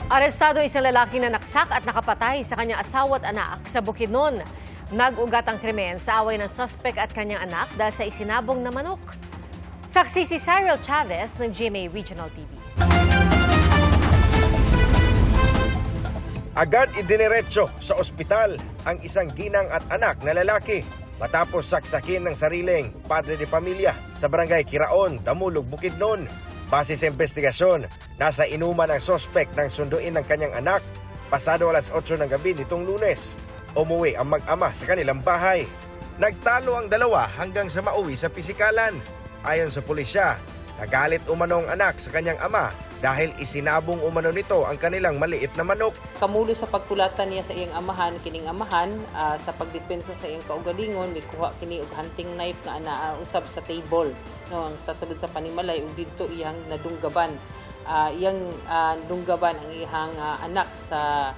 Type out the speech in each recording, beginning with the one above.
Arestado isang lalaki na naksak at nakapatay sa kanyang asawa at anak sa Bukidnon. Nag-ugat ang krimen sa away ng suspect at kanyang anak dahil sa isinabong na manok. Saksi si Cyril Chavez ng GMA Regional TV. Agad idiniretso sa ospital ang isang ginang at anak na lalaki matapos saksakin ng sariling padre de pamilya sa barangay Kiraon, Damulog, Bukidnon. Base sa investigasyon, nasa inuman ang sospek ng sunduin ng kanyang anak pasado alas 8 ng gabi nitong Lunes. Umuwi ang mag-ama sa kanilang bahay. Nagtalo ang dalawa hanggang sa mauwi sa pisikalan. Ayon sa pulisya, nagalit umano ang anak sa kanyang ama dahil isinabong umano nito ang kanilang maliit na manok. Kamulo sa pagtulatan niya sa iyang amahan, kining amahan, sa pagdepensa sa iyang kaugalingon, may kuha kini og hunting knife nga usab sa table. No, ang sasulod sa panimalay ug didto iyang nadunggaban. Iyang nadunggaban ang iyang anak sa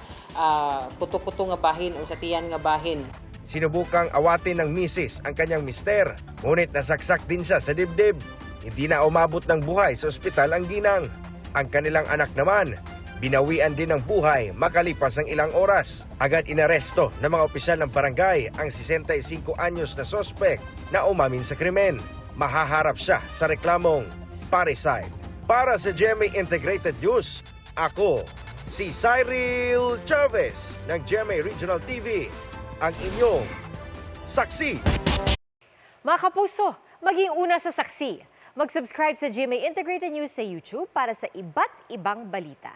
puto-puto nga bahin o sa tiyan nga bahin. Sinubukang awatin ng misis ang kanyang mister, ngunit nasaksak din siya sa dibdib. Hindi na umabot ng buhay sa ospital ang ginang. Ang kanilang anak naman, binawian din ng buhay makalipas ang ilang oras. Agad inaresto ng mga opisyal ng barangay ang 65 anyos na sospek na umamin sa krimen. Mahaharap siya sa reklamong parricide. Para sa GMA Integrated News, ako si Cyril Chavez ng GMA Regional TV, ang inyong saksi. Mga kapuso, maging una sa saksi. Mag-subscribe sa GMA Integrated News sa YouTube para sa iba't ibang balita.